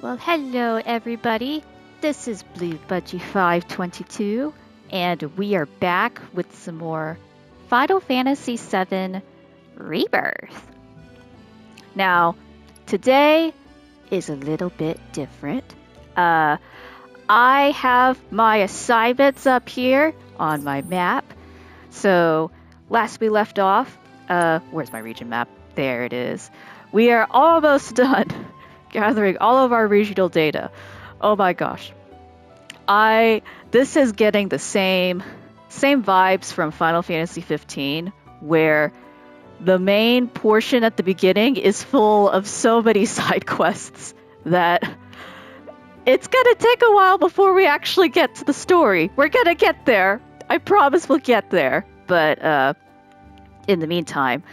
Well, hello everybody. This is Blue Budgie 522, and we are back with some more Final Fantasy VII Rebirth. Now, today is a little bit different. I have my assignments up here on my map. So, last we left off, where's my region map? There it is. We are almost done gathering all of our regional data. Oh my gosh. This is getting the same vibes from Final Fantasy 15, where the main portion at the beginning is full of so many side quests that it's gonna take a while before we actually get to the story. We're gonna get there. I promise we'll get there. But in the meantime,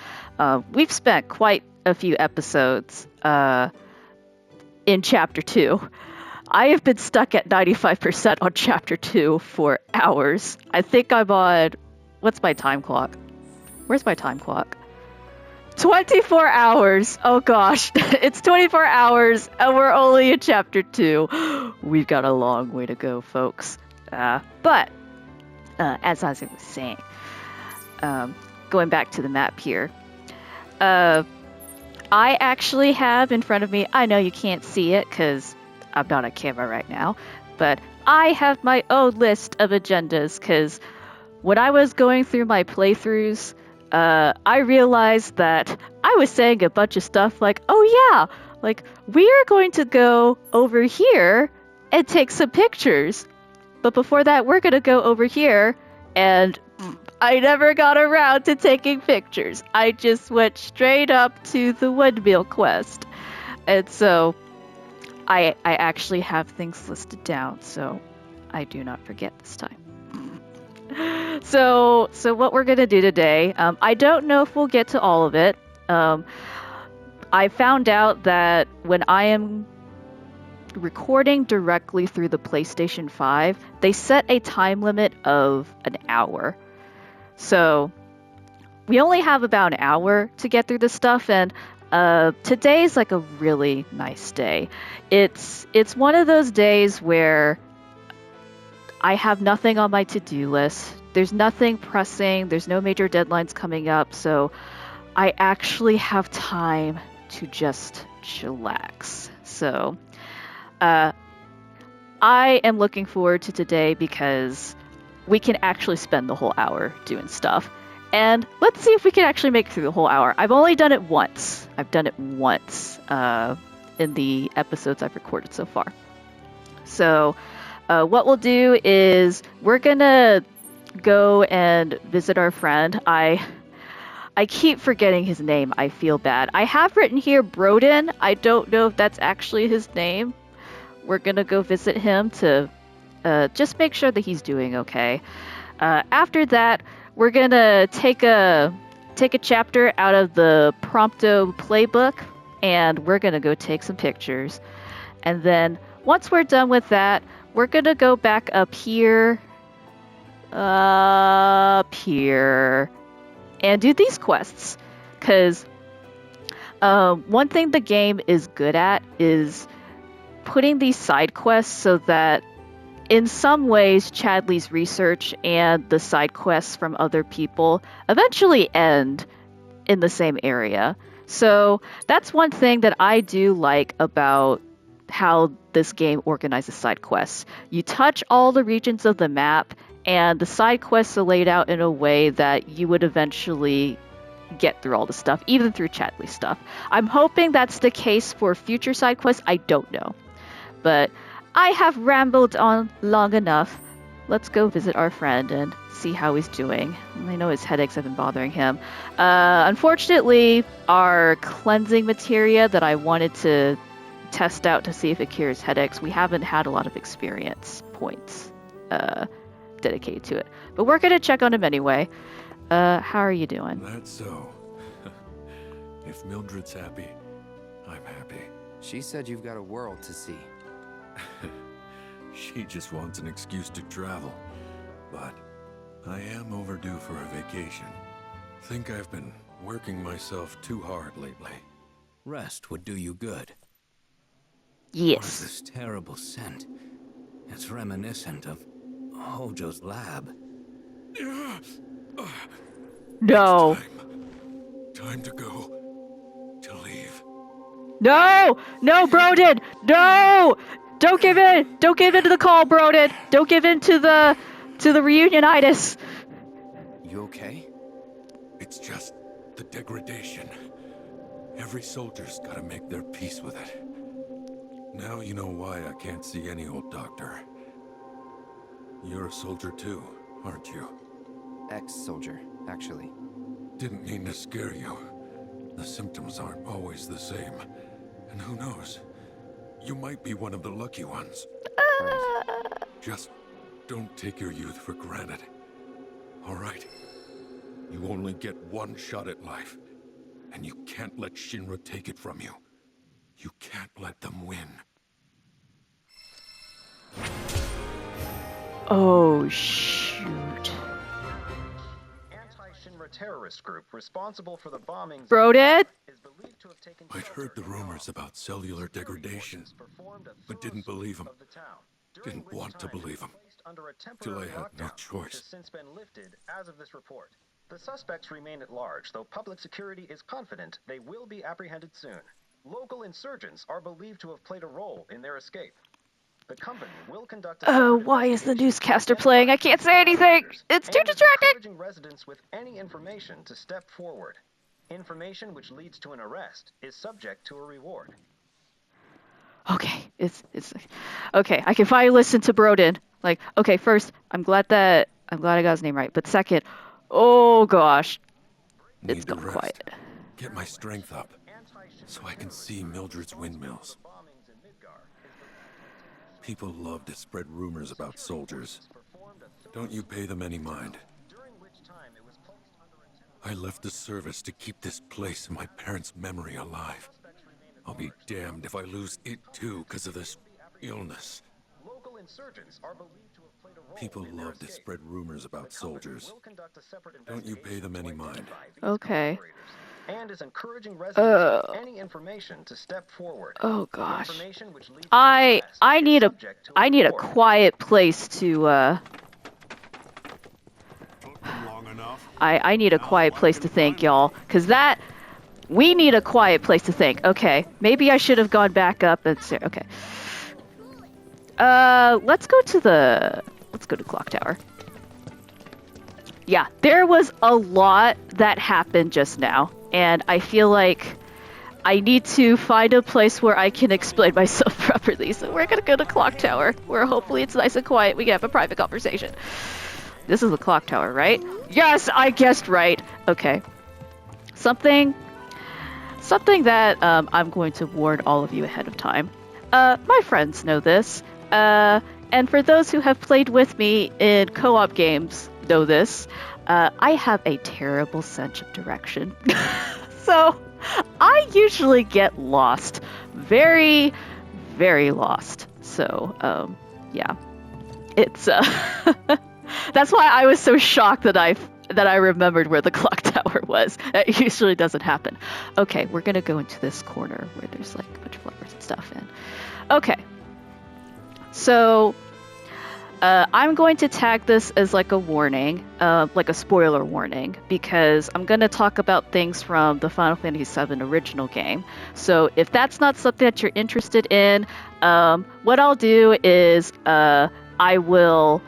we've spent quite a few episodes in Chapter 2. I have been stuck at 95% on Chapter 2 for hours. I think I'm on... What's my time clock? Where's my time clock? 24 hours! Oh gosh, it's 24 hours and we're only in Chapter 2. We've got a long way to go, folks. But, as I was saying, going back to the map here, I actually have in front of me, I know you can't see it because I'm not on camera right now, but I have my own list of agendas because when I was going through my playthroughs, I realized that I was saying a bunch of stuff like, oh yeah, like we are going to go over here and take some pictures. But before that, we're going to go over here, and I never got around to taking pictures. I just went straight up to the windmill quest. And so I actually have things listed down, so I do not forget this time. So what we're going to do today, I don't know if we'll get to all of it. I found out that when I am recording directly through the PlayStation 5, they set a time limit of an hour. So we only have about an hour to get through this stuff, and today's like a really nice day. It's one of those days where I have nothing on my to-do list. There's nothing pressing. There's no major deadlines coming up, so I actually have time to just chillax. So I am looking forward to today because we can actually spend the whole hour doing stuff. And let's see if we can actually make it through the whole hour. I've only done it once. I've done it once in the episodes I've recorded so far. So what we'll do is we're gonna go and visit our friend. I keep forgetting his name. I feel bad. I have written here Broden. I don't know if that's actually his name. We're gonna go visit him to just make sure that he's doing okay. After that, we're gonna take a chapter out of the Prompto playbook, and we're gonna go take some pictures. And then once we're done with that, we're gonna go back up here, and do these quests. Because one thing the game is good at is putting these side quests so that in some ways, Chadley's research and the side quests from other people eventually end in the same area. So that's one thing that I do like about how this game organizes side quests. You touch all the regions of the map, and the side quests are laid out in a way that you would eventually get through all the stuff, even through Chadley's stuff. I'm hoping that's the case for future side quests. I don't know. But I have rambled on long enough. Let's go visit our friend and see how he's doing. I know his headaches have been bothering him. Unfortunately, our cleansing materia that I wanted to test out to see if it cures headaches, we haven't had a lot of experience points dedicated to it. But we're going to check on him anyway. How are you doing? That's so. If Mildred's happy, I'm happy. She said you've got a world to see. She just wants an excuse to travel. But I am overdue for a vacation. Think I've been working myself too hard lately. Rest would do you good. What is Yes. this terrible scent? It's reminiscent of Hojo's lab. No. Time to go. To leave. No! No, Broden! No! Don't give in! Don't give in to the call, Broden! Don't give in to the reunionitis! You okay? It's just the degradation. Every soldier's gotta make their peace with it. Now you know why I can't see any old doctor. You're a soldier too, aren't you? Ex-soldier, actually. Didn't mean to scare you. The symptoms aren't always the same. And who knows? You might be one of the lucky ones. Right. Just don't take your youth for granted. All right? You only get one shot at life. And you can't let Shinra take it from you. You can't let them win. Oh, shoot. Anti-Shinra terrorist group responsible for the bombings Broden? is believed to have taken I'd shelter heard the in rumors about cellular degradation, performed a but didn't thorough believe sweep 'em. of the town, during Didn't which want to time it believe was 'em. placed under a Till I temporary had no lockdown, which choice. has since been lifted as of this report. The suspects remain at large, though public security is confident they will be apprehended soon. Local insurgents are believed to have played a role in their escape. The company will conduct a Oh, separate why is the investigation newscaster to playing? I identify can't say anything! perpetrators It's too and is distracting! encouraging residents with any information to step forward. Information which leads to an arrest is subject to a reward. Okay, it's okay. I can finally listen to Broden. Like, okay, first, I'm glad I got his name right. But second, oh gosh, it's Need to gone rest. quiet. Get my strength up. So I can see Mildred's windmills. People love to spread rumors about soldiers. Don't you pay them any mind. I left the service to keep this place and my parents' memory alive. I'll be damned if I lose it too because of this illness. Local insurgents are believed to have played a role People in their love to escape. spread rumors about soldiers. Don't you pay them any mind. Okay. And is encouraging residents with any information to step forward. Oh gosh. Information which leads to I arrest need is a subject to I need a reward. quiet place to I need a quiet place to think, y'all, because we need a quiet place to think. Okay, maybe I should have gone back up and say, okay. Let's go to Clock Tower. Yeah, there was a lot that happened just now, and I feel like I need to find a place where I can explain myself properly. So we're gonna go to Clock Tower, where hopefully it's nice and quiet. We can have a private conversation. This is the Clock Tower, right? Yes, I guessed right. Okay. Something that I'm going to warn all of you ahead of time. My friends know this. And for those who have played with me in co-op games know this. I have a terrible sense of direction. So I usually get lost. Very, very lost. So, yeah. It's, that's why I was so shocked that I remembered where the clock tower was. That usually doesn't happen. Okay, we're gonna go into this corner where there's like a bunch of flowers and stuff. And okay, so I'm going to tag this as like a warning, like a spoiler warning, because I'm gonna talk about things from the Final Fantasy VII original game. So if that's not something that you're interested in, what I'll do is I will.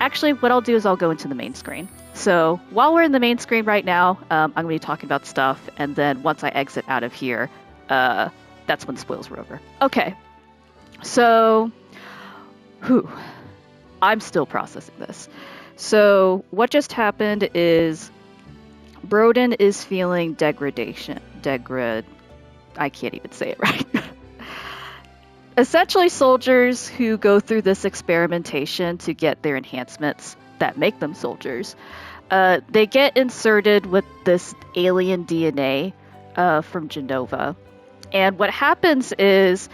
Actually, what I'll do is I'll go into the main screen. So while we're in the main screen right now, I'm going to be talking about stuff, and then once I exit out of here, that's when the spoilers were over. Okay, so, I'm still processing this. So what just happened is Broden is feeling degradation. I can't even say it right. Essentially, soldiers who go through this experimentation to get their enhancements that make them soldiers, they get inserted with this alien DNA from Genova. And what happens is,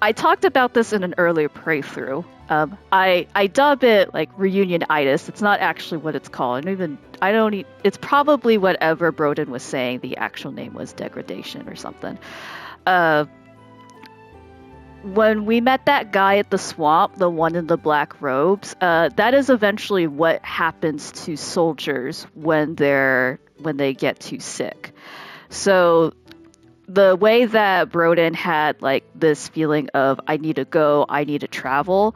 I talked about this in an earlier playthrough, I dub it like reunionitis. It's not actually what it's called. It's probably whatever Broden was saying. The actual name was degradation or something. When we met that guy at the swamp, the one in the black robes, that is eventually what happens to soldiers when they get too sick. So the way that Broden had like this feeling of I need to go, I need to travel,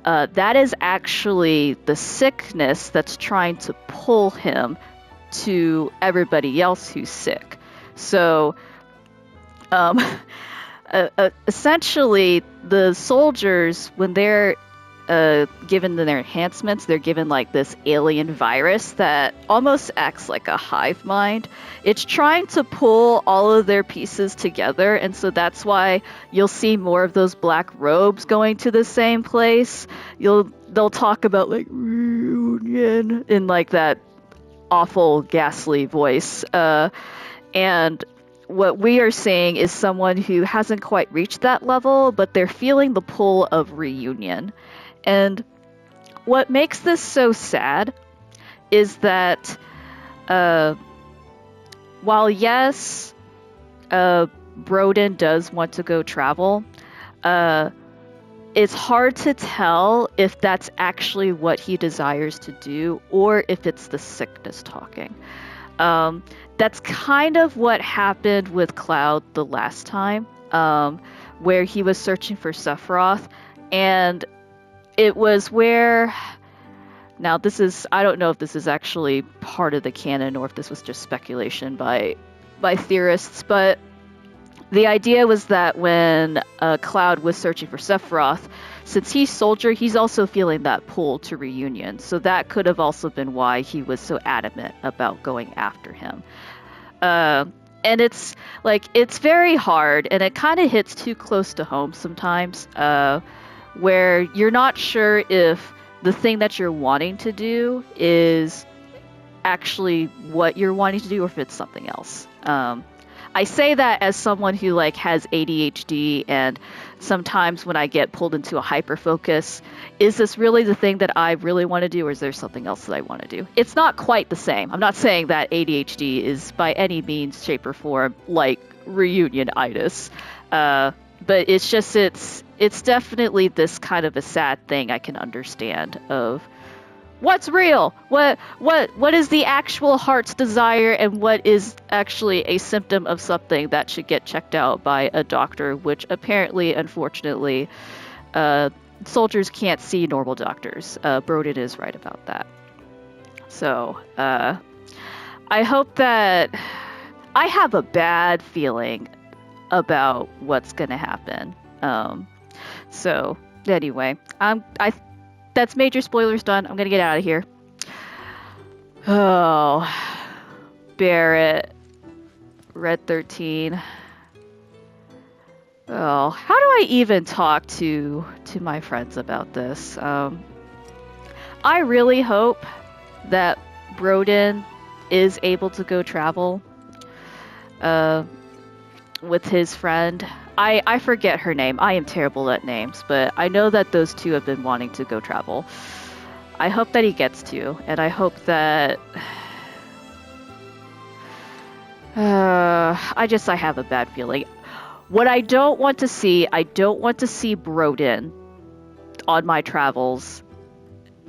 that is actually the sickness that's trying to pull him to everybody else who's sick. So essentially the soldiers, when they're given their enhancements, they're given like this alien virus that almost acts like a hive mind. It's trying to pull all of their pieces together, and so that's why you'll see more of those black robes going to the same place. They'll talk about like reunion in like that awful ghastly voice, and what we are seeing is someone who hasn't quite reached that level, but they're feeling the pull of reunion. And what makes this so sad is that while yes, Broden does want to go travel, it's hard to tell if that's actually what he desires to do or if it's the sickness talking. That's kind of what happened with Cloud the last time, where he was searching for Sephiroth, and it was where... Now this is... I don't know if this is actually part of the canon or if this was just speculation by theorists, but the idea was that when Cloud was searching for Sephiroth, since he's Soldier, he's also feeling that pull to reunion. So that could have also been why he was so adamant about going after him. And it's very hard, and it kind of hits too close to home sometimes, where you're not sure if the thing that you're wanting to do is actually what you're wanting to do or if it's something else. I say that as someone who like has ADHD, and sometimes when I get pulled into a hyper focus, is this really the thing that I really want to do, or is there something else that I want to do? It's not quite the same. I'm not saying that ADHD is by any means, shape, or form like reunionitis, but it's just it's definitely this kind of a sad thing I can understand of what's real, what is the actual heart's desire, and what is actually a symptom of something that should get checked out by a doctor, which apparently, unfortunately, soldiers can't see normal doctors. Broden is right about that. So I hope that... I have a bad feeling about what's gonna happen. So anyway, that's major spoilers done. I'm gonna get out of here. Oh, Barrett, Red 13. Oh, how do I even talk to my friends about this? I really hope that Broden is able to go travel with his friend. I forget her name. I am terrible at names, but I know that those two have been wanting to go travel. I hope that he gets to, and I hope that... I have a bad feeling. What I don't want to see Broden on my travels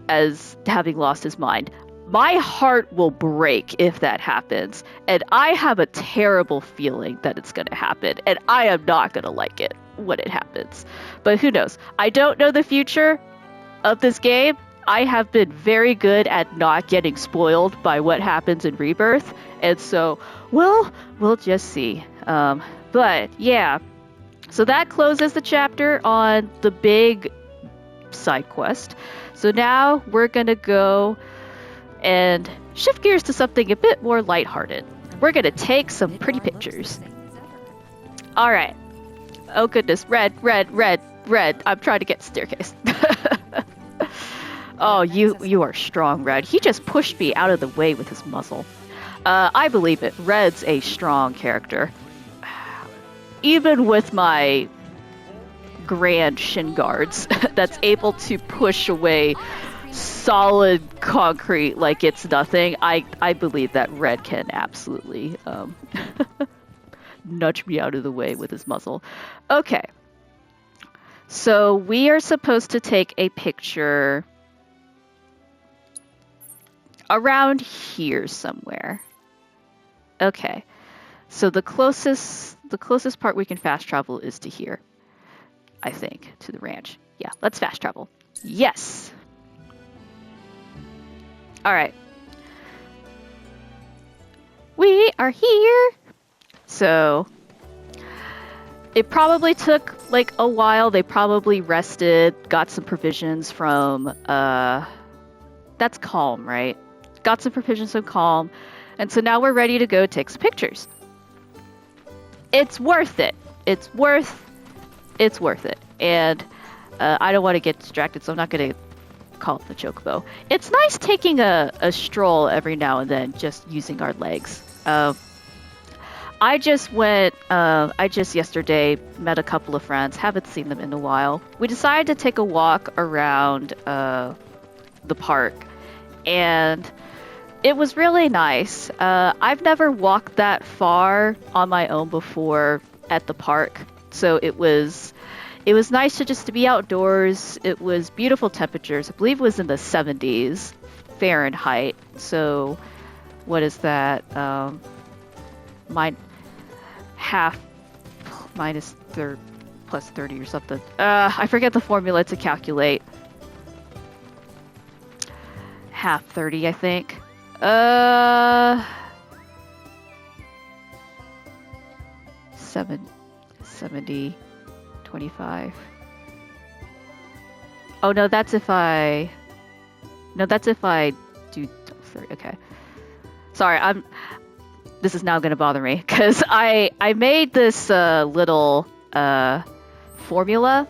as having lost his mind. My heart will break if that happens, and I have a terrible feeling that it's going to happen, and I am not going to like it when it happens. But who knows? I don't know the future of this game. I have been very good at not getting spoiled by what happens in Rebirth, and so, we'll just see. But, yeah. So that closes the chapter on the big side quest. So now we're going to go and shift gears to something a bit more lighthearted. We're gonna take some pretty pictures. Alright. Oh goodness, red. I'm trying to get the staircase. Oh, you are strong, Red. He just pushed me out of the way with his muzzle. I believe it. Red's a strong character. Even with my grand shin guards that's able to push away solid concrete like it's nothing, I believe that Red can absolutely nudge me out of the way with his muzzle. Okay. So we are supposed to take a picture around here somewhere. Okay. So the closest part we can fast travel is to here. I think, to the ranch. Yeah, let's fast travel. Yes. All right. We are here. So it probably took like a while. They probably rested, got some provisions from that's Calm, right? Got some provisions from Calm. And so now we're ready to go take some pictures. It's worth it. It's worth it. And I don't want to get distracted, so I'm not going to call it the chocobo. It's nice taking a stroll every now and then, just using our legs. I just yesterday met a couple of friends, haven't seen them in a while. We decided to take a walk around the park, and it was really nice. I've never walked that far on my own before at the park, so it was nice to be outdoors. It was beautiful temperatures. I believe it was in the 70s Fahrenheit. So what is that? Minus plus 30 or something. I forget the formula to calculate. Half 30, I think. 70, 25. Oh no, that's if I do 30. Okay. Sorry, this is now gonna bother me because I made this little formula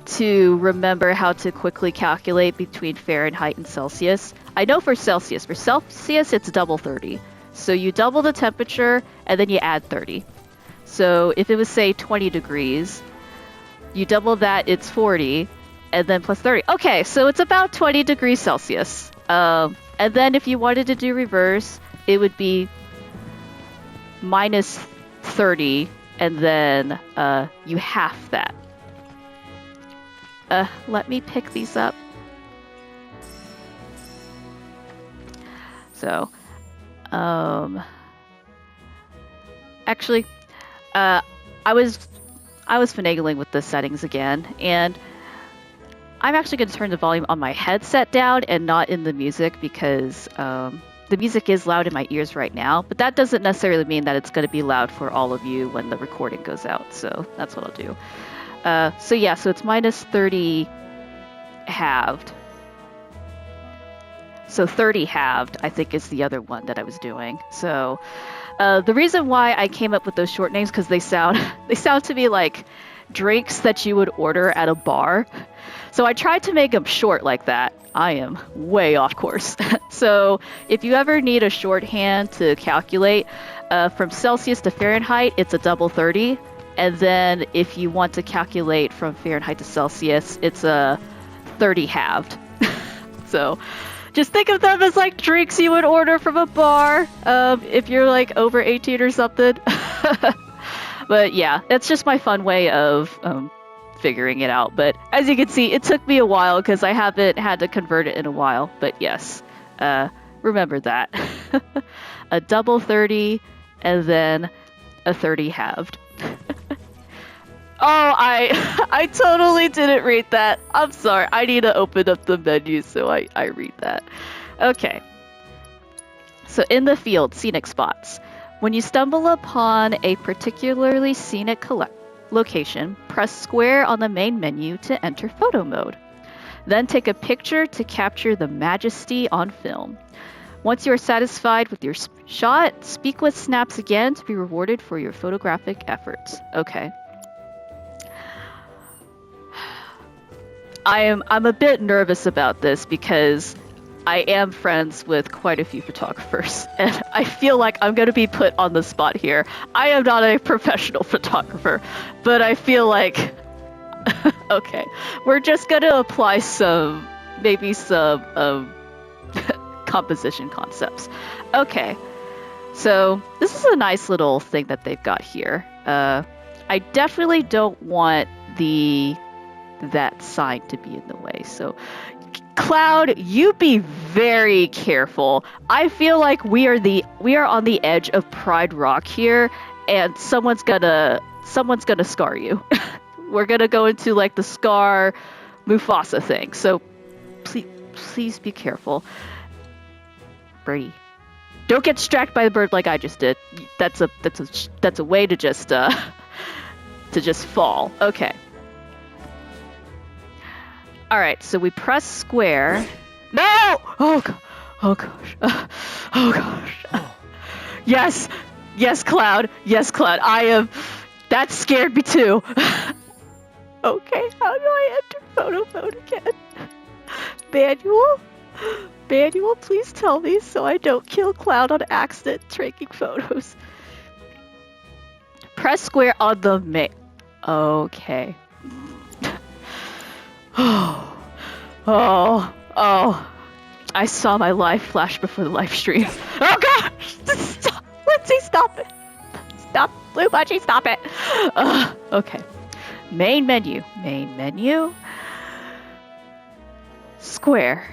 to remember how to quickly calculate between Fahrenheit and Celsius. I know for Celsius it's double 30. So you double the temperature and then you add 30. So if it was say 20 degrees, you double that, it's 40, and then plus 30. Okay, so it's about 20 degrees Celsius. And then if you wanted to do reverse, it would be minus 30, and then you half that. Let me pick these up. So, actually, I was finagling with the settings again, and I'm actually going to turn the volume on my headset down and not in the music because the music is loud in my ears right now, but that doesn't necessarily mean that it's going to be loud for all of you when the recording goes out, so that's what I'll do. So yeah, so it's minus 30 halved. So 30 halved, I think, is the other one that I was doing. So the reason why I came up with those short names, because they sound to me like drinks that you would order at a bar. So I tried to make them short like that. I am way off course. So if you ever need a shorthand to calculate, from Celsius to Fahrenheit, it's a double 30. And then if you want to calculate from Fahrenheit to Celsius, it's a 30 halved. So just think of them as like drinks you would order from a bar if you're like over 18 or something. But yeah, it's just my fun way of figuring it out. But as you can see, it took me a while because I haven't had to convert it in a while. But yes, remember that. A double 30 and then a 30 halved. Oh, I totally didn't read that. I'm sorry. I need to open up the menu so I read that. Okay. So in the field, scenic spots. When you stumble upon a particularly scenic location, press square on the main menu to enter photo mode. Then take a picture to capture the majesty on film. Once you are satisfied with your shot, speak with snaps again to be rewarded for your photographic efforts. Okay. I'm a bit nervous about this because I am friends with quite a few photographers, and I feel like I'm going to be put on the spot here. I am not a professional photographer, but I feel like Okay, we're just gonna apply maybe some composition concepts. Okay, so this is a nice little thing that they've got here. I definitely don't want that sign to be in the way. So, Cloud, you be very careful. I feel like we are on the edge of Pride Rock here, and someone's gonna scar you. We're gonna go into like the Scar Mufasa thing. So please be careful. Birdie, don't get distracted by the bird like I just did. That's a way to just fall. Okay. All right, so we press square. No! Oh gosh. Oh gosh. Yes, Cloud. Yes, Cloud. That scared me too. Okay, how do I enter photo mode again? Manual, please tell me so I don't kill Cloud on accident taking photos. Press square on the Okay. Oh. I saw my life flash before the live stream. Oh gosh! Stop! Lindsay, stop it! Stop! Blue Budgie, stop it! Okay. Main menu. Square.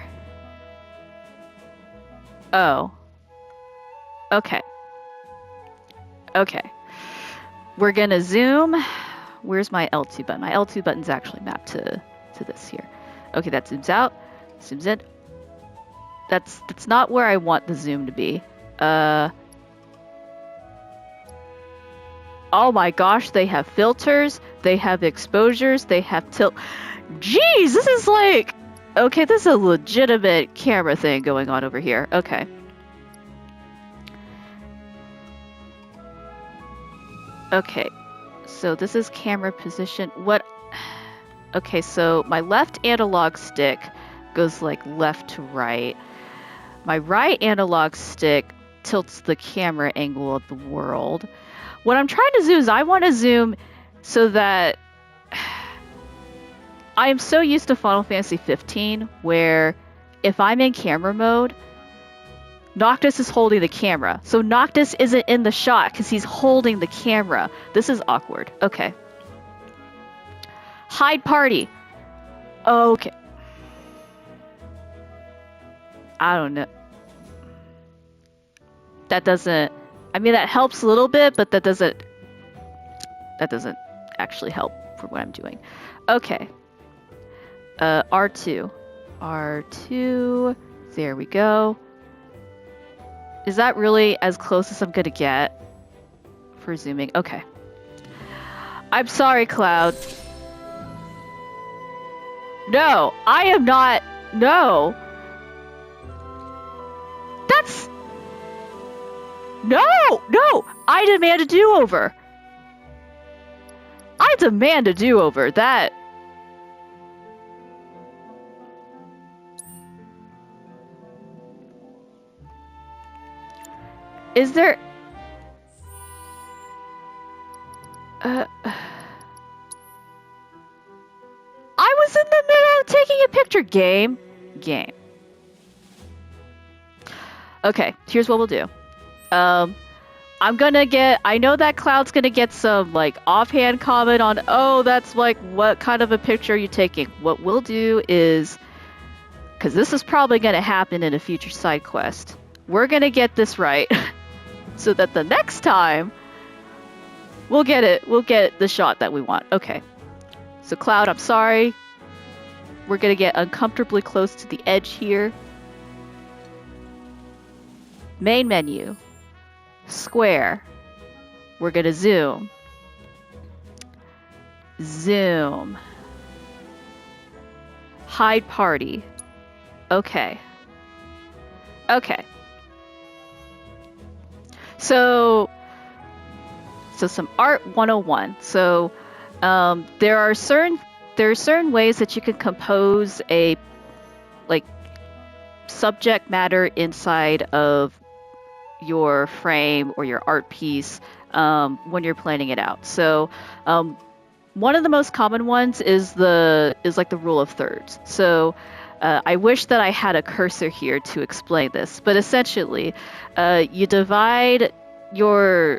Oh. Okay. We're gonna zoom. Where's my L2 button? My L2 button's actually mapped to this here. Okay, that zooms out. Zooms in. That's not where I want the zoom to be. Oh my gosh, they have filters, they have exposures, they have tilt. Jeez, this is like... Okay, this is a legitimate camera thing going on over here. Okay. Okay, so this is camera position. Okay, so my left analog stick goes like left to right. My right analog stick tilts the camera angle of the world. What I'm trying to zoom is I want to zoom so that I am so used to Final Fantasy 15 where if I'm in camera mode, Noctis is holding the camera. So Noctis isn't in the shot because he's holding the camera. This is awkward. Okay. Hide party. Okay. I don't know. That doesn't... I mean, that helps a little bit, but that doesn't actually help for what I'm doing. Okay. R2. There we go. Is that really as close as I'm gonna get for zooming? Okay. I'm sorry, Cloud. No, I am not. No. That's... No! I demand a do-over. That... Is there... I was in the middle of taking a picture. Game. Okay, here's what we'll do. I'm gonna get... I know that Cloud's gonna get some, like, offhand comment on, oh, that's, like, what kind of a picture are you taking? What we'll do is... Because this is probably gonna happen in a future side quest. We're gonna get this right. So that the next time... We'll get the shot that we want. Okay. So, Cloud, I'm sorry. We're gonna get uncomfortably close to the edge here. Main menu. Square. We're gonna zoom. Hide party. Okay. So some art 101. So there are certain ways that you can compose a like subject matter inside of your frame or your art piece when you're planning it out. So one of the most common ones is like the rule of thirds. So I wish that I had a cursor here to explain this, but essentially, you divide you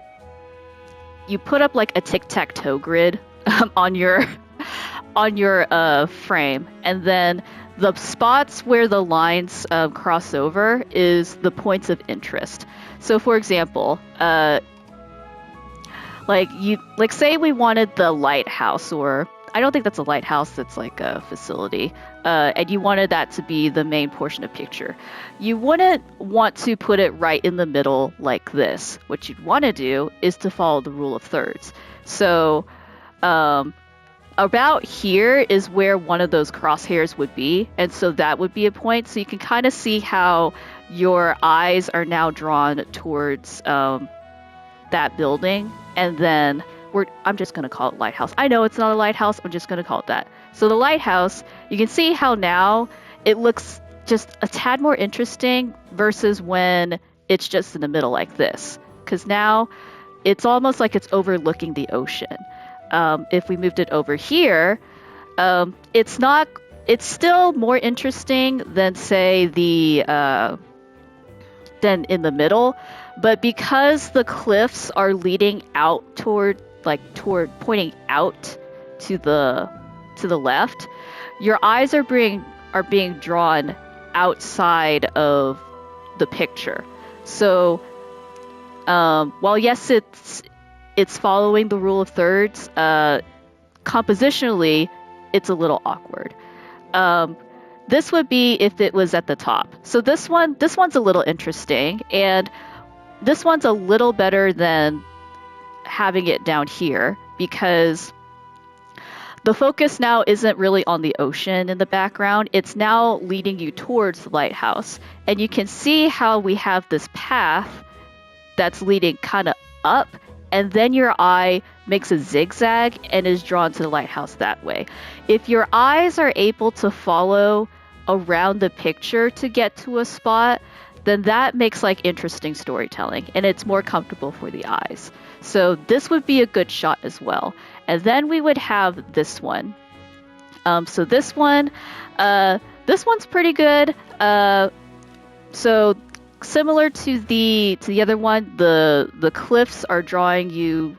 put up like a tic-tac-toe grid on your frame, and then the spots where the lines cross over is the points of interest. So, for example, like say we wanted the lighthouse, or I don't think that's a lighthouse, that's like a facility, and you wanted that to be the main portion of picture. You wouldn't want to put it right in the middle like this. What you'd want to do is to follow the rule of thirds. So about here is where one of those crosshairs would be, and so that would be a point. So you can kind of see how your eyes are now drawn towards that building, and then I'm just going to call it lighthouse. I know it's not a lighthouse, I'm just going to call it that. So the lighthouse, you can see how now it looks just a tad more interesting versus when it's just in the middle like this. Because now it's almost like it's overlooking the ocean. If we moved it over here, it's still more interesting than say than in the middle, but because the cliffs are leading out toward pointing out to the left, your eyes are being drawn outside of the picture. So while yes, it's following the rule of thirds, compositionally it's a little awkward. This would be if it was at the top. So this one's a little interesting, and this one's a little better than having it down here, because the focus now isn't really on the ocean in the background. It's now leading you towards the lighthouse, and you can see how we have this path that's leading kind of up, and then your eye makes a zigzag and is drawn to the lighthouse that way. If your eyes are able to follow around the picture to get to a spot, then that makes like interesting storytelling, and it's more comfortable for the eyes. So this would be a good shot as well. And then we would have this one. So this one's pretty good. So similar to the other one, the cliffs are drawing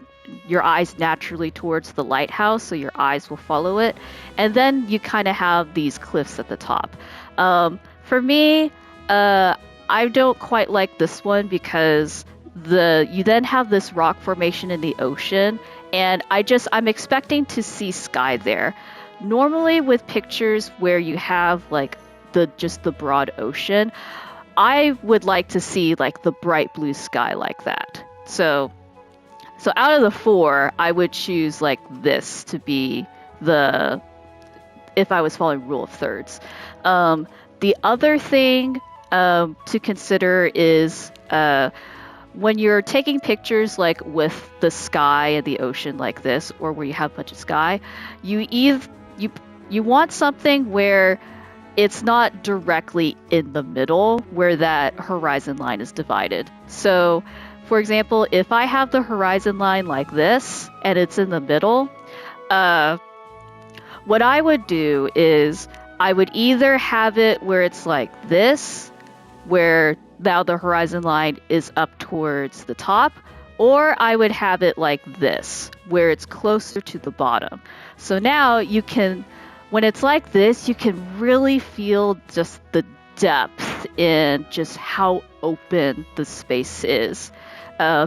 your eyes naturally towards the lighthouse, so your eyes will follow it. And then you kind of have these cliffs at the top. For me, I don't quite like this one because you then have this rock formation in the ocean, and I'm expecting to see sky there. Normally with pictures where you have like just the broad ocean, I would like to see like the bright blue sky like that. So out of the four, I would choose like this to be if I was following rule of thirds. The other thing to consider is when you're taking pictures like with the sky and the ocean like this, or where you have a bunch of sky, you want something where it's not directly in the middle where that horizon line is divided. So, for example, if I have the horizon line like this and it's in the middle, what I would do is I would either have it where it's like this, where now the horizon line is up towards the top, or I would have it like this, where it's closer to the bottom. So now you can, when it's like this, you can really feel just the depth in just how open the space is,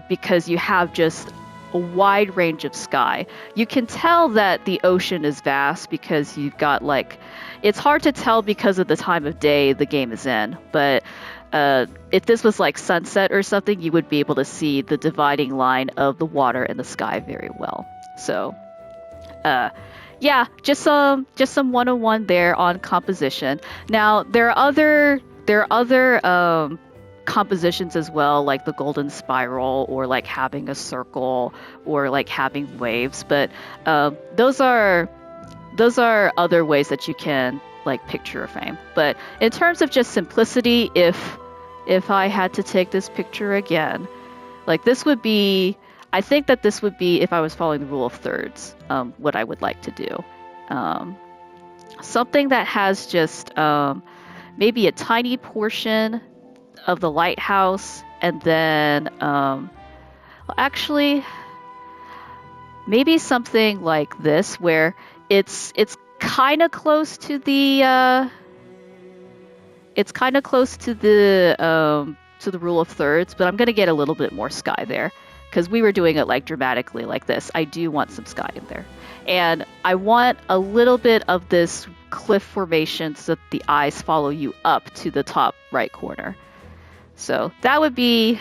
because you have just a wide range of sky. You can tell that the ocean is vast because you've got like, it's hard to tell because of the time of day the game is in, but if this was like sunset or something, you would be able to see the dividing line of the water and the sky very well. So yeah, just some 101 there on composition. Now there are other compositions as well, like the golden spiral, or like having a circle, or like having waves, but those are other ways that you can like picture a frame. But in terms of just simplicity, if I had to take this picture again, like this would be, I think that this would be, if I was following the rule of thirds, what I would like to do. Something that has just maybe a tiny portion of the lighthouse, and then actually maybe something like this where it's kind of close to the rule of thirds, but I'm gonna get a little bit more sky there because we were doing it like dramatically like this. I do want some sky in there, and I want a little bit of this cliff formation so that the eyes follow you up to the top right corner. So that would be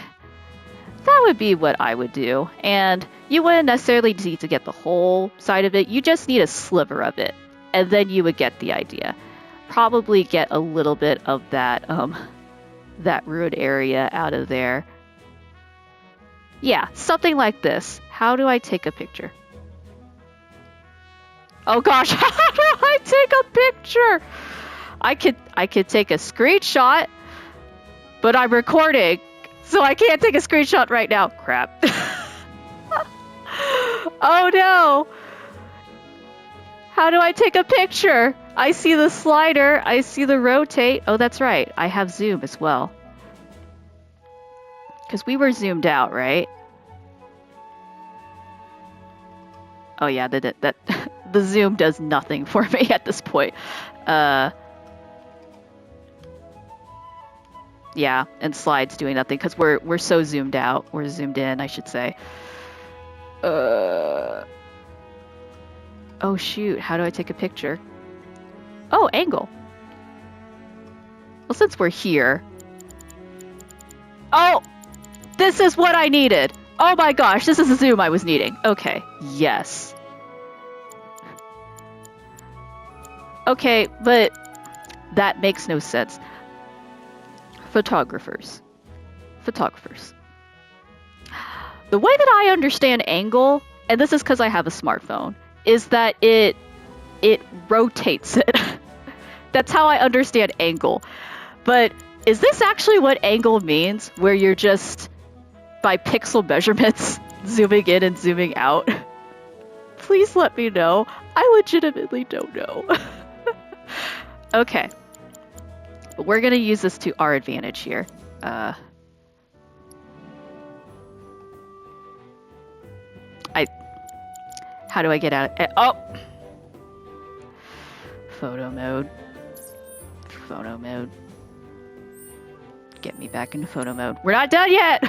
what I would do, and you wouldn't necessarily need to get the whole side of it. You just need a sliver of it, and then you would get the idea. Probably get a little bit of that that ruined area out of there. Yeah, something like this. How do I take a picture? Oh gosh, how do I take a picture? I could take a screenshot, but I'm recording, so I can't take a screenshot right now. Crap. Oh no. How do I take a picture? I see the slider, I see the rotate. Oh, that's right. I have zoom as well. Because we were zoomed out, right? Oh yeah, that the zoom does nothing for me at this point. Yeah, and slides doing nothing because we're so zoomed out. We're zoomed in, I should say. Oh shoot, how do I take a picture? Oh, angle. Well, since we're here. Oh! This is what I needed! Oh my gosh, this is the zoom I was needing. Okay, yes. Okay, but that makes no sense. Photographers. The way that I understand angle, and this is because I have a smartphone, is that it rotates it. That's how I understand angle. But is this actually what angle means, where you're just, by pixel measurements, zooming in and zooming out? Please let me know. I legitimately don't know. Okay. But we're going to use this to our advantage here. How do I get out of it? Oh! Photo mode. Get me back into photo mode. We're not done yet!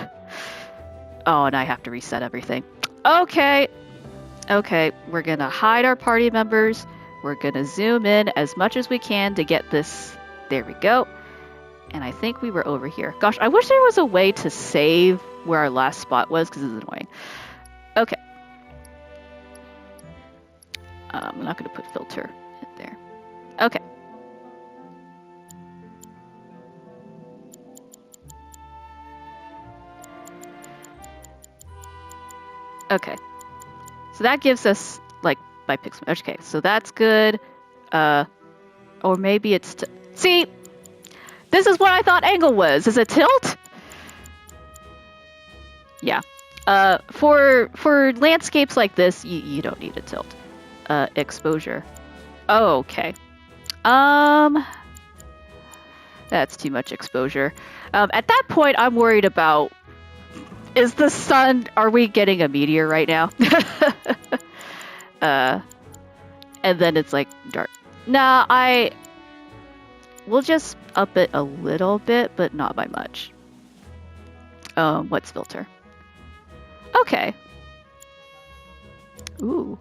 Oh, and I have to reset everything. Okay. Okay, we're gonna hide our party members. We're gonna zoom in as much as we can to get this. There we go. And I think we were over here. Gosh, I wish there was a way to save where our last spot was, because it's annoying. Okay. I'm not going to put filter in there. Okay. Okay. So that gives us, like, by pixel. Okay, so that's good. Or maybe it's... See? This is what I thought angle was. Is it tilt? Yeah. For landscapes like this, you don't need a tilt. Exposure. Oh, okay. That's too much exposure. At that point, I'm worried about, is the sun, are we getting a meteor right now? And then it's like dark. Nah, we'll just up it a little bit, but not by much. What's filter? Okay. Ooh.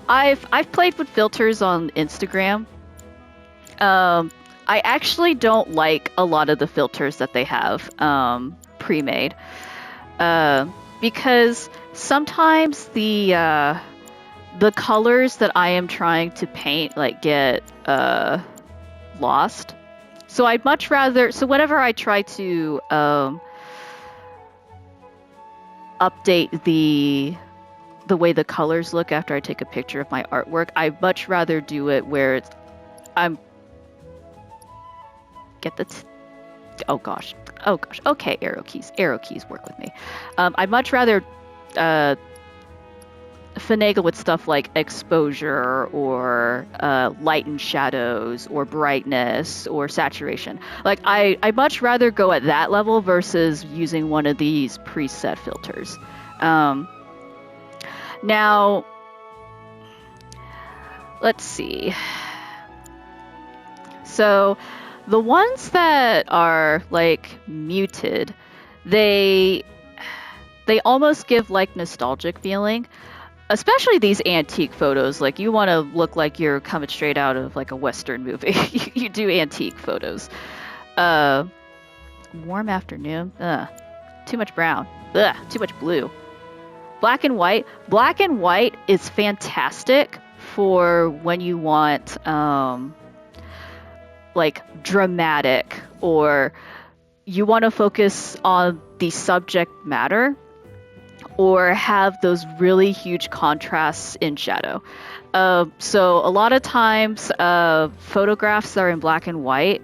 I've played with filters on Instagram. I actually don't like a lot of the filters that they have pre-made, because sometimes the colors that I am trying to paint like get lost. So I'd much rather. So whenever I try to update the way the colors look after I take a picture of my artwork, I much rather do it where it's Oh gosh. Okay, arrow keys. Arrow keys work with me. I'd much rather finagle with stuff like exposure or light and shadows or brightness or saturation. Like I'd much rather go at that level versus using one of these preset filters. Now, let's see. So the ones that are like muted, they almost give like nostalgic feeling. Especially these antique photos, like you want to look like you're coming straight out of like a Western movie. You do antique photos. Warm afternoon. Too much brown. Too much blue. Black and white. Black and white is fantastic for when you want like dramatic, or you want to focus on the subject matter, or have those really huge contrasts in shadow. So a lot of times photographs are in black and white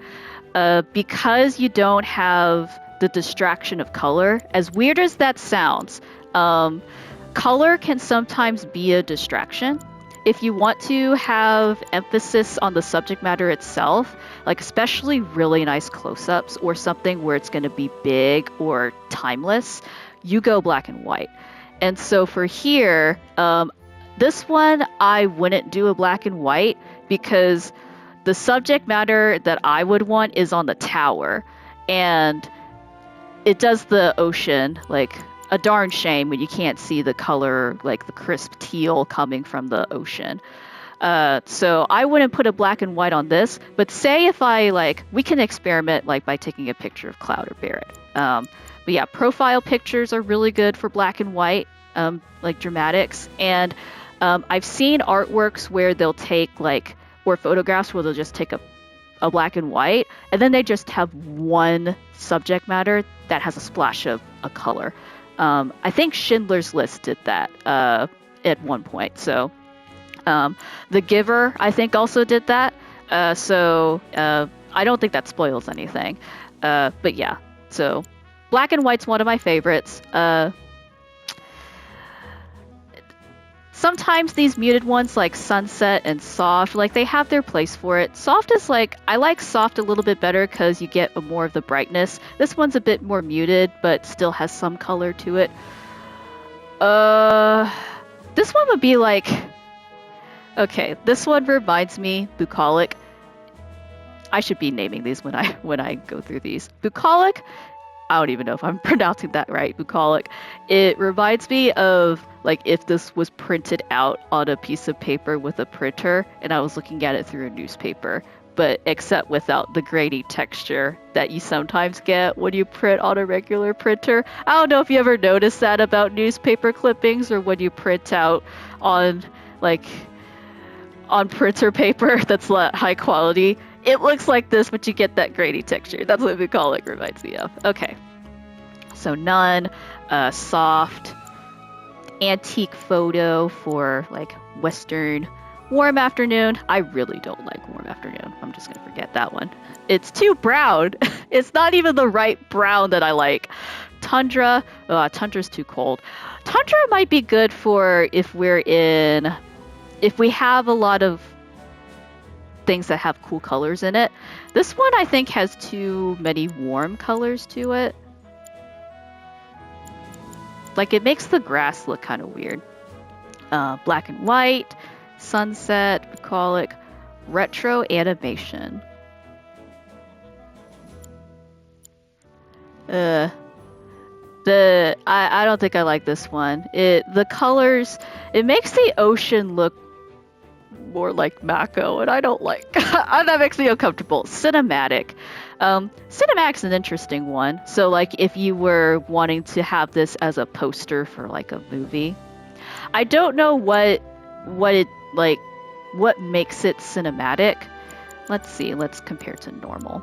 because you don't have the distraction of color. As weird as that sounds, color can sometimes be a distraction. If you want to have emphasis on the subject matter itself, like especially really nice close-ups or something where it's going to be big or timeless, you go black and white. And so for here, this one, I wouldn't do a black and white because the subject matter that I would want is on the tower. And it does the ocean, like a darn shame when you can't see the color, like the crisp teal coming from the ocean. So I wouldn't put a black and white on this, but say if we can experiment like by taking a picture of Cloud or Barrett. But yeah, profile pictures are really good for black and white, like dramatics. And I've seen artworks where they'll take or photographs where they'll just take a black and white, and then they just have one subject matter that has a splash of a color. I think Schindler's List did that at one point. So The Giver, I think, also did that. So I don't think that spoils anything. But yeah, so black and white's one of my favorites. Sometimes these muted ones like Sunset and Soft, like they have their place for it. Soft is I like Soft a little bit better because you get more of the brightness. This one's a bit more muted, but still has some color to it. This one would be okay, this one reminds me, Bucolic. I should be naming these when I go through these. Bucolic, I don't even know if I'm pronouncing that right, Bucolic. It reminds me of if this was printed out on a piece of paper with a printer and I was looking at it through a newspaper, but except without the grainy texture that you sometimes get when you print on a regular printer. I don't know if you ever noticed that about newspaper clippings or when you print out on printer paper that's high quality. It looks like this, but you get that grainy texture. That's what Bucolic reminds me of. Okay. So none, soft, antique photo for Western. Warm afternoon. I really don't like warm afternoon. I'm just going to forget that one. It's too brown. It's not even the right brown that I like. Tundra. Tundra's too cold. Tundra might be good for if we have a lot of things that have cool colors in it. This one I think has too many warm colors to it. It makes the grass look kind of weird. Black and white, sunset, bucolic, retro animation. I don't think I like this one. The colors, it makes the ocean look more like Mako, and I don't like. That makes me uncomfortable. Cinematic. Cinematic's an interesting one. So if you were wanting to have this as a poster for a movie, I don't know what makes it cinematic. Let's see. Let's compare to normal.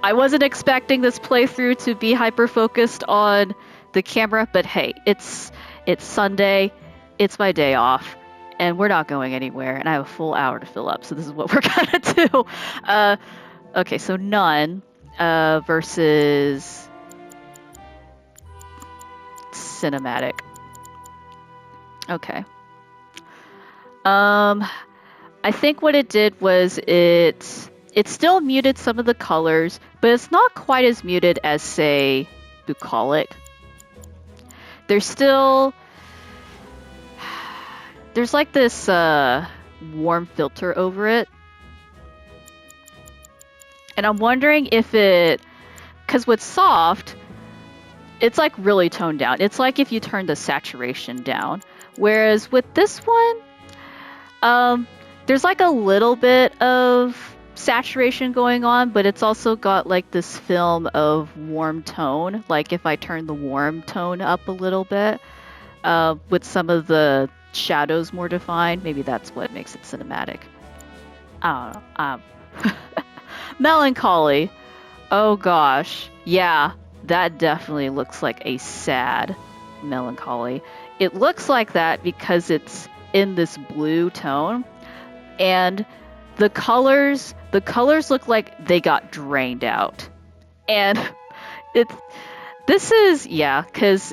I wasn't expecting this playthrough to be hyper focused on the camera, but hey, it's Sunday. It's my day off. And we're not going anywhere, and I have a full hour to fill up, so this is what we're gonna do. Okay, so none. versus cinematic. Okay. I think what it did was it still muted some of the colors, but it's not quite as muted as, say, bucolic. There's like this warm filter over it. And I'm wondering if because with soft, it's like really toned down. It's like if you turn the saturation down. Whereas with this one, there's like a little bit of saturation going on, but it's also got like this film of warm tone. Like if I turn the warm tone up a little bit, with some of the shadows more defined, maybe that's what makes it cinematic. I don't know. Melancholy. Oh gosh. Yeah, that definitely looks like a sad melancholy. It looks like that because it's in this blue tone, and the colors look like they got drained out. And because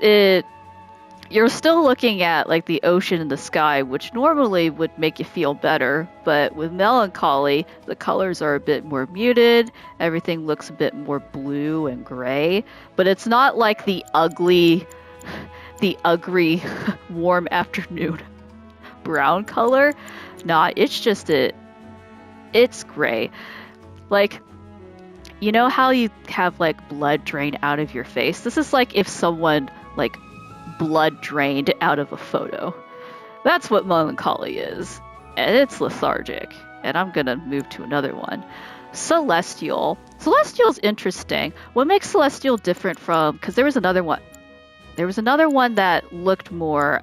you're still looking at like the ocean and the sky, which normally would make you feel better, but with melancholy, the colors are a bit more muted, everything looks a bit more blue and gray, but it's not like the ugly warm afternoon brown color. Nah, it's just it's gray. Like, you know how you have like blood drain out of your face? This is like if someone like blood drained out of a photo. That's what melancholy is. And it's lethargic. And I'm gonna move to another one. Celestial. Celestial's interesting. What makes Celestial different from, because there was another one that looked more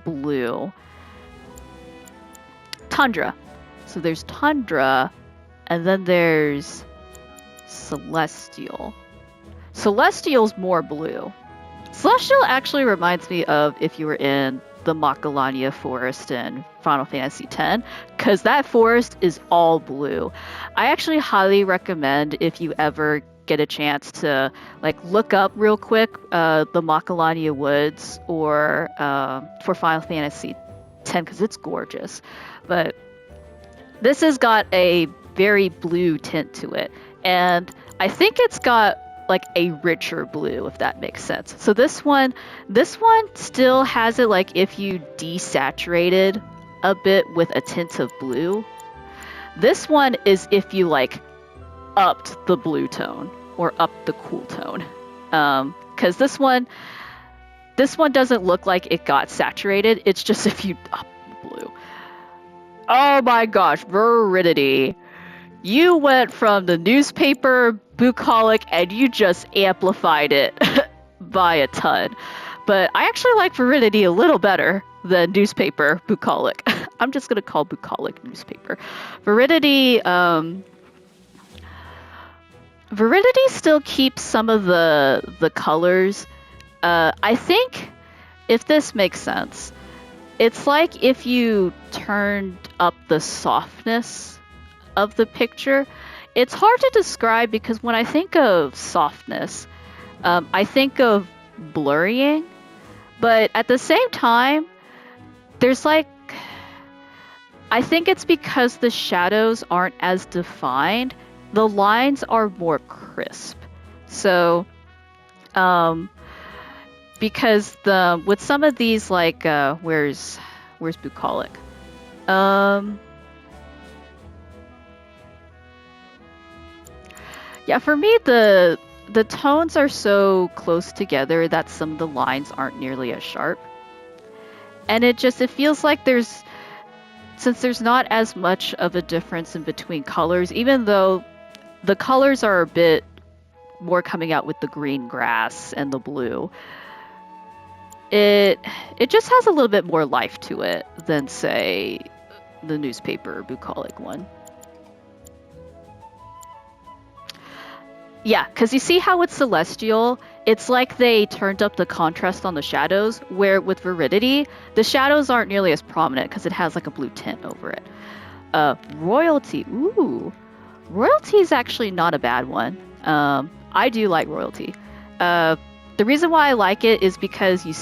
blue. Tundra. So there's Tundra, and then there's Celestial. Celestial's more blue. Celestial actually reminds me of if you were in the Macalania forest in Final Fantasy X, because that forest is all blue. I actually highly recommend, if you ever get a chance, to like look up real quick the Macalania woods or for Final Fantasy X, because it's gorgeous. But this has got a very blue tint to it, and I think it's got like a richer blue, if that makes sense. So this one still has it like if you desaturated a bit with a tint of blue. This one is if you like upped the blue tone or upped the cool tone. Because this one doesn't look like it got saturated. It's just if you up the blue. Oh my gosh, Veridity. You went from the newspaper bucolic and you just amplified it by a ton. But I actually like Veridity a little better than newspaper bucolic. I'm just going to call bucolic newspaper. Veridity still keeps some of the colors. I think, if this makes sense, it's like if you turned up the softness of the picture. It's hard to describe because when I think of softness, I think of blurrying, but at the same time, there's like, I think it's because the shadows aren't as defined, the lines are more crisp. So, because with some of these, like, where's bucolic? Yeah, for me, the tones are so close together that some of the lines aren't nearly as sharp. And it feels like since there's not as much of a difference in between colors, even though the colors are a bit more coming out with the green grass and the blue, it just has a little bit more life to it than, say, the newspaper bucolic one. Yeah, because you see how with Celestial, it's like they turned up the contrast on the shadows, where with Veridity, the shadows aren't nearly as prominent because it has like a blue tint over it. Royalty. Ooh. Royalty is actually not a bad one. I do like royalty. The reason why I like it is because you've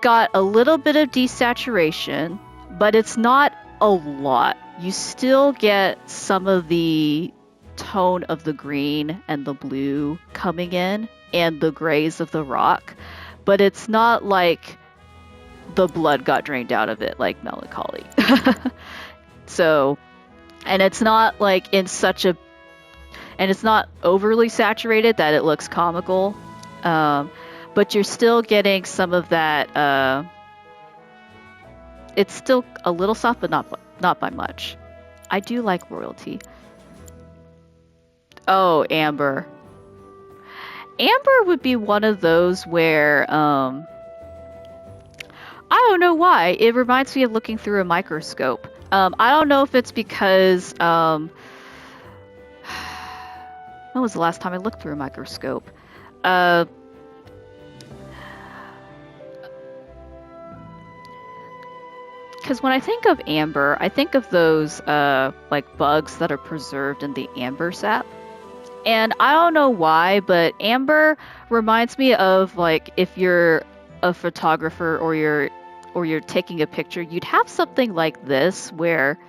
got a little bit of desaturation, but it's not a lot. You still get some of the tone of the green and the blue coming in, and the grays of the rock, but it's not like the blood got drained out of it like Melancholy. So, and it's not like and it's not overly saturated that it looks comical, but you're still getting some of that. It's still a little soft, but not by much. I do like royalty. Oh, amber. Amber would be one of those where I don't know why. It reminds me of looking through a microscope. I don't know if it's because when was the last time I looked through a microscope? Because when I think of amber, I think of those like bugs that are preserved in the amber sap. And I don't know why, but amber reminds me of like if you're a photographer or you're taking a picture, you'd have something like this where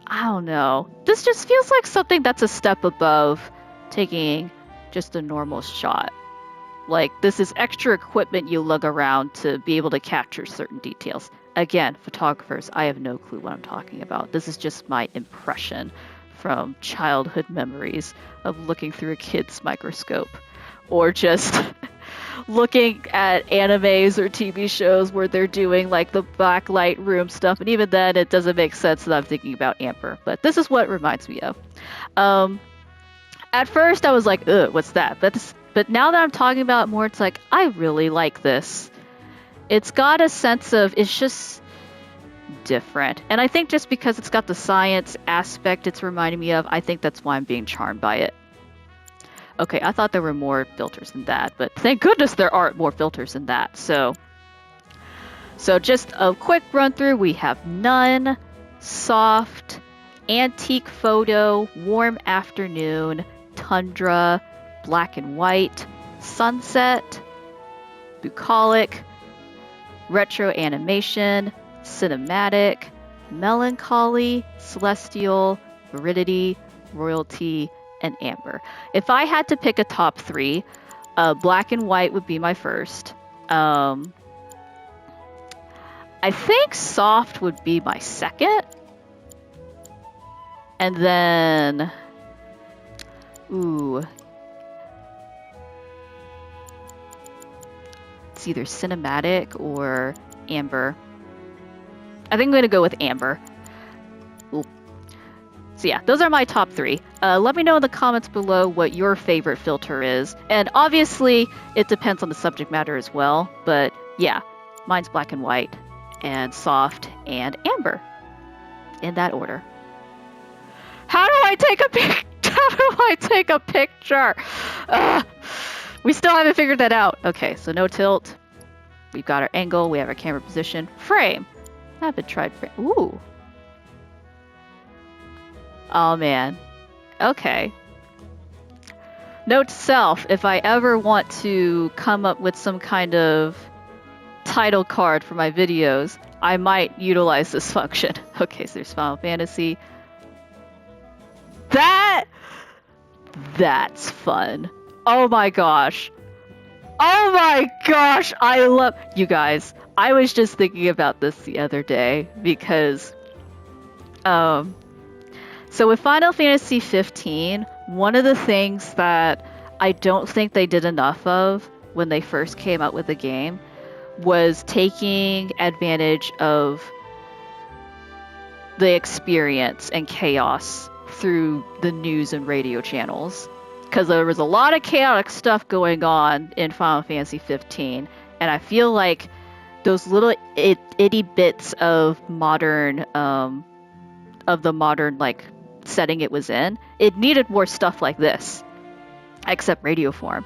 I don't know. This just feels like something that's a step above taking just a normal shot. Like this is extra equipment you lug around to be able to capture certain details. Again, photographers, I have no clue what I'm talking about. This is just my impression from childhood memories of looking through a kid's microscope, or just looking at animes or TV shows where they're doing like the blacklight room stuff, and even then it doesn't make sense that I'm thinking about amber, but this is what it reminds me of. At first I was like, ugh, what's that? But now that I'm talking about it more, it's like, I really like this. It's got a sense of, it's just different. And I think just because it's got the science aspect it's reminding me of, I think that's why I'm being charmed by it. Okay, I thought there were more filters than that, but thank goodness there aren't more filters than that. So just a quick run through. We have none, soft, antique photo, warm afternoon, tundra, black and white, sunset, bucolic, retro animation, cinematic, melancholy, celestial, aridity, royalty, and amber. If I had to pick a top three, black and white would be my first. I think soft would be my second. And then, it's either cinematic or amber. I think I'm going to go with amber. Ooh. So yeah, those are my top three. Let me know in the comments below what your favorite filter is. And obviously, it depends on the subject matter as well. But yeah, mine's black and white, and soft, and amber. In that order. How do I take a picture? We still haven't figured that out. Okay, so no tilt. We've got our angle. We have our camera position. Frame. I haven't tried frame. Ooh. Oh, man. Okay. Note to self, if I ever want to come up with some kind of title card for my videos, I might utilize this function. Okay, so there's Final Fantasy. That's fun. Oh my gosh. Oh my gosh, I love you guys. I was just thinking about this the other day because so with Final Fantasy 15, one of the things that I don't think they did enough of when they first came out with the game was taking advantage of the experience and chaos through the news and radio channels. Because there was a lot of chaotic stuff going on in Final Fantasy 15, and I feel like those little itty bits of modern, like setting it was in, it needed more stuff like this, except radio form.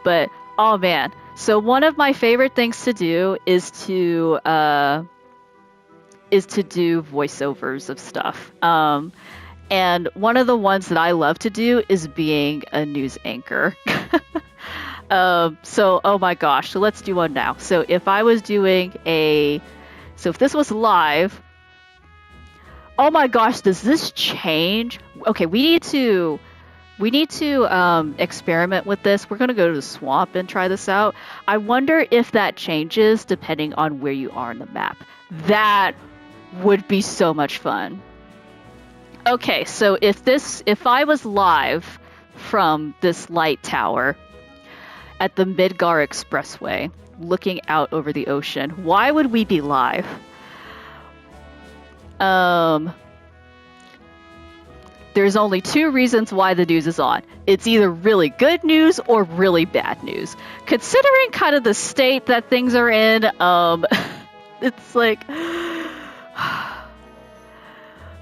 But oh man, so one of my favorite things to do is to do voiceovers of stuff. And one of the ones that I love to do is being a news anchor. So, oh my gosh, so let's do one now. So if I was doing so if this was live, oh my gosh, does this change? Okay, we need to experiment with this. We're gonna go to the swamp and try this out. I wonder if that changes depending on where you are on the map. That would be so much fun. Okay, so if I was live from this light tower at the Midgar Expressway, looking out over the ocean, why would we be live? There's only two reasons why the news is on. It's either really good news or really bad news. Considering kind of the state that things are in, it's like,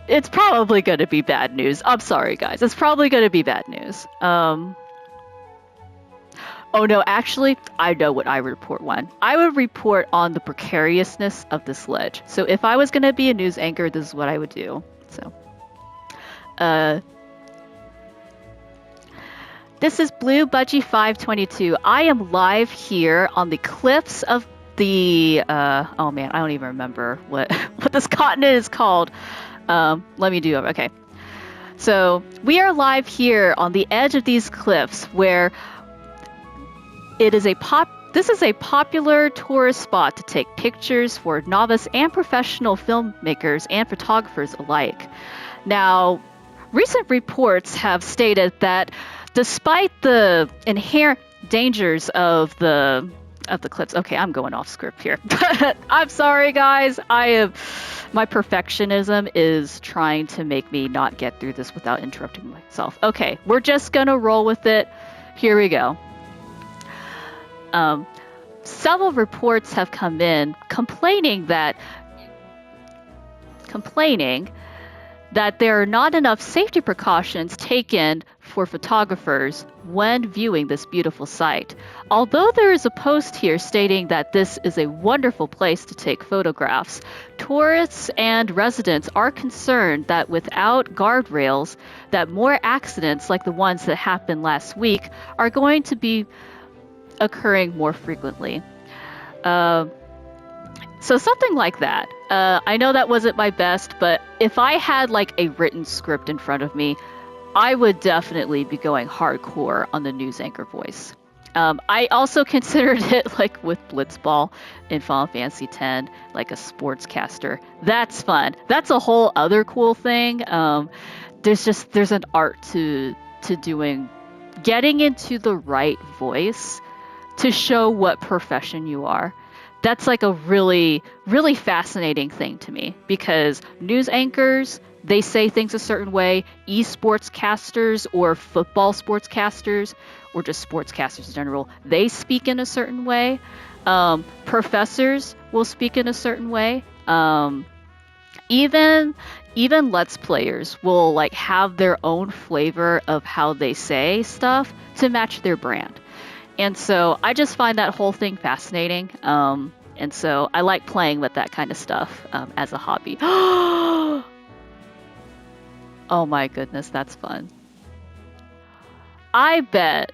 it's probably going to be bad news. I'm sorry, guys. It's probably going to be bad news. Oh no, actually, I know what I would report one. I would report on the precariousness of this ledge. So if I was going to be a news anchor, this is what I would do. So, this is Blue Budgie 522. I am live here on the cliffs of the, oh man, I don't even remember what this continent is called. Let me do it. Okay. So we are live here on the edge of these cliffs where this is a popular tourist spot to take pictures for novice and professional filmmakers and photographers alike. Now, recent reports have stated that despite the inherent dangers of the clips. Okay, I'm going off script here. I'm sorry, guys. My perfectionism is trying to make me not get through this without interrupting myself. Okay, we're just gonna roll with it. Here we go. Several reports have come in complaining that there are not enough safety precautions taken for photographers when viewing this beautiful site. Although there is a post here stating that this is a wonderful place to take photographs, tourists and residents are concerned that without guardrails, that more accidents like the ones that happened last week are going to be occurring more frequently. So something like that. I know that wasn't my best, but if I had like a written script in front of me, I would definitely be going hardcore on the news anchor voice. I also considered it like with Blitzball in Final Fantasy X, like a sportscaster. That's fun. That's a whole other cool thing. There's an art to getting into the right voice to show what profession you are. That's like a really, really fascinating thing to me because news anchors, they say things a certain way. Esports casters or football sportscasters or just sportscasters in general, they speak in a certain way. Professors will speak in a certain way. Even Let's Players will like have their own flavor of how they say stuff to match their brand. And so I just find that whole thing fascinating. And so I like playing with that kind of stuff as a hobby. Oh my goodness, that's fun. I bet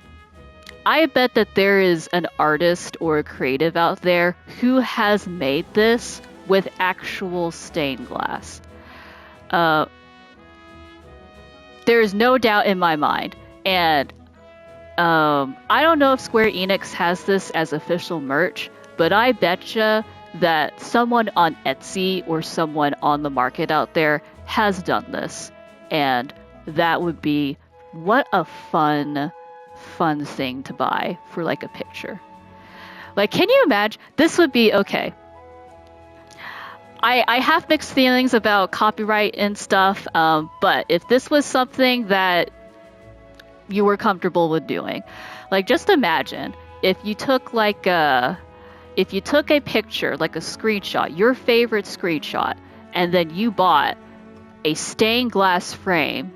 that there is an artist or a creative out there who has made this with actual stained glass. There is no doubt in my mind. And I don't know if Square Enix has this as official merch, but I betcha that someone on Etsy or someone on the market out there has done this. And that would be what a fun thing to buy for like a picture. Like, can you imagine? This would be okay. I have mixed feelings about copyright and stuff, but if this was something that you were comfortable with doing, like just imagine if you took a picture, like a screenshot, your favorite screenshot, and then you bought a stained glass frame,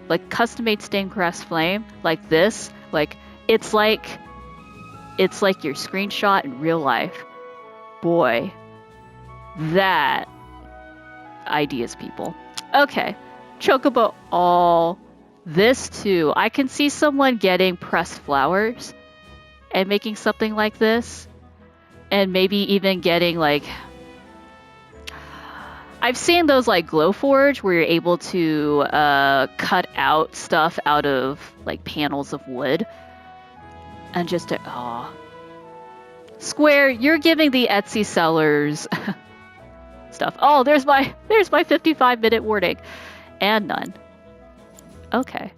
like custom-made stained glass frame, like this, like it's like your screenshot in real life. Boy, that ideas, people. Okay, Chocobo. Oh, this too. I can see someone getting pressed flowers and making something like this. And maybe even getting like... I've seen those like Glowforge where you're able to cut out stuff out of like panels of wood. And just to... Oh. Square, you're giving the Etsy sellers stuff. Oh, there's my 55-minute warning. And none. Okay.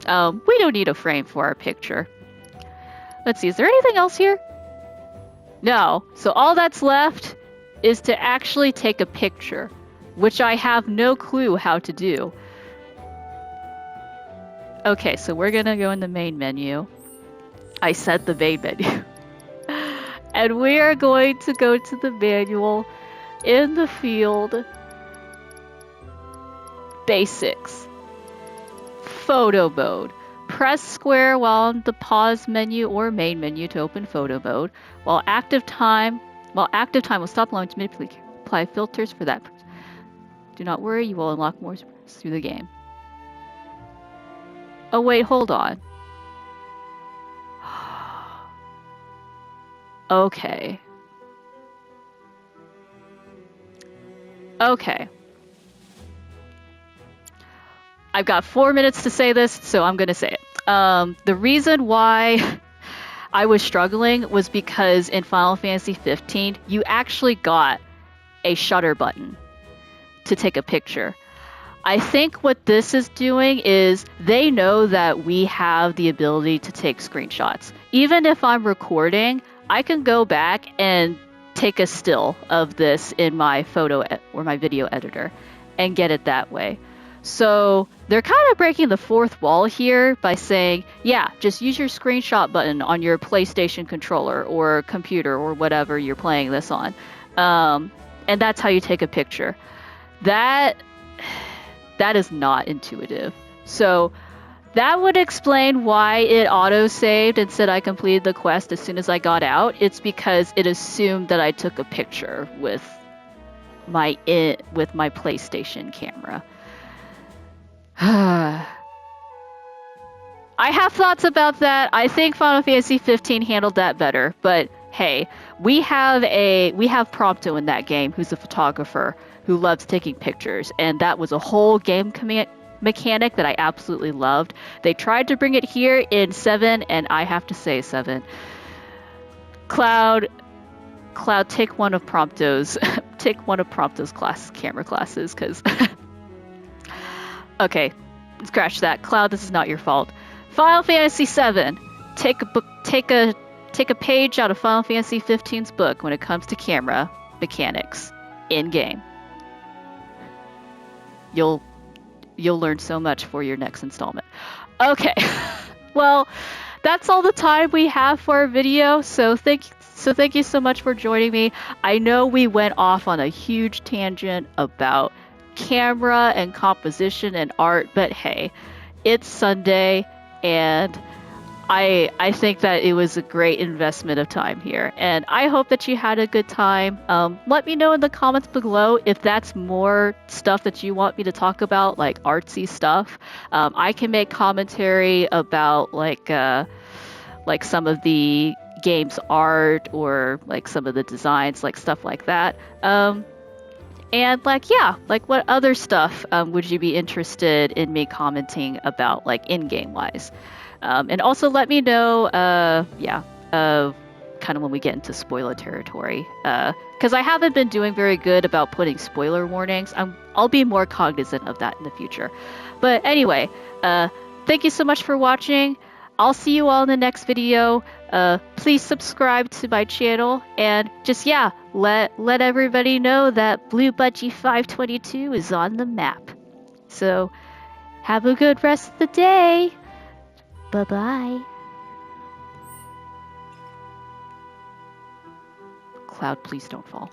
We don't need a frame for our picture. Let's see, is there anything else here? No. So all that's left is to actually take a picture, which I have no clue how to do. Okay, so we're gonna go in the main menu. I said the main menu. And we are going to go to the manual in the field Basics. Photo mode. Press square while on the pause menu or main menu to open photo mode. While active time will stop allowing to apply filters for that. Do not worry, you will unlock more through the game. Oh wait, hold on. Okay. Okay. I've got 4 minutes to say this, so I'm gonna say it. The reason why I was struggling was because in Final Fantasy 15, you actually got a shutter button to take a picture. I think what this is doing is they know that we have the ability to take screenshots. Even if I'm recording, I can go back and take a still of this in my photo or my video editor and get it that way. So they're kind of breaking the fourth wall here by saying, yeah, just use your screenshot button on your PlayStation controller or computer or whatever you're playing this on. And that's how you take a picture. That is not intuitive. So that would explain why it auto-saved and said I completed the quest as soon as I got out. It's because it assumed that I took a picture with my PlayStation camera. I have thoughts about that. I think Final Fantasy 15 handled that better, but hey, we have Prompto in that game, who's a photographer who loves taking pictures, and that was a whole game mechanic that I absolutely loved. They tried to bring it here in 7, and I have to say 7. Cloud, take one of Prompto's camera classes, because okay, scratch that. Cloud, this is not your fault. Final Fantasy 7. Take a page out of Final Fantasy 15's book when it comes to camera mechanics in game. You'll learn so much for your next installment. Okay. Well, that's all the time we have for our video. So thank you so much for joining me. I know we went off on a huge tangent about camera and composition and art, but hey, it's Sunday and I think that it was a great investment of time here, and I hope that you had a good time. Let me know in the comments below if that's more stuff that you want me to talk about, like artsy stuff. I can make commentary about like some of the game's art or like some of the designs, like stuff like that. And what other stuff would you be interested in me commenting about, like in-game wise? And also let me know, kind of when we get into spoiler territory, because I haven't been doing very good about putting spoiler warnings. I'll be more cognizant of that in the future. But anyway, thank you so much for watching. I'll see you all in the next video. Please subscribe to my channel, and just let everybody know that Blue Budgie 522 is on the map. So have a good rest of the day. Bye-bye. Cloud, please don't fall.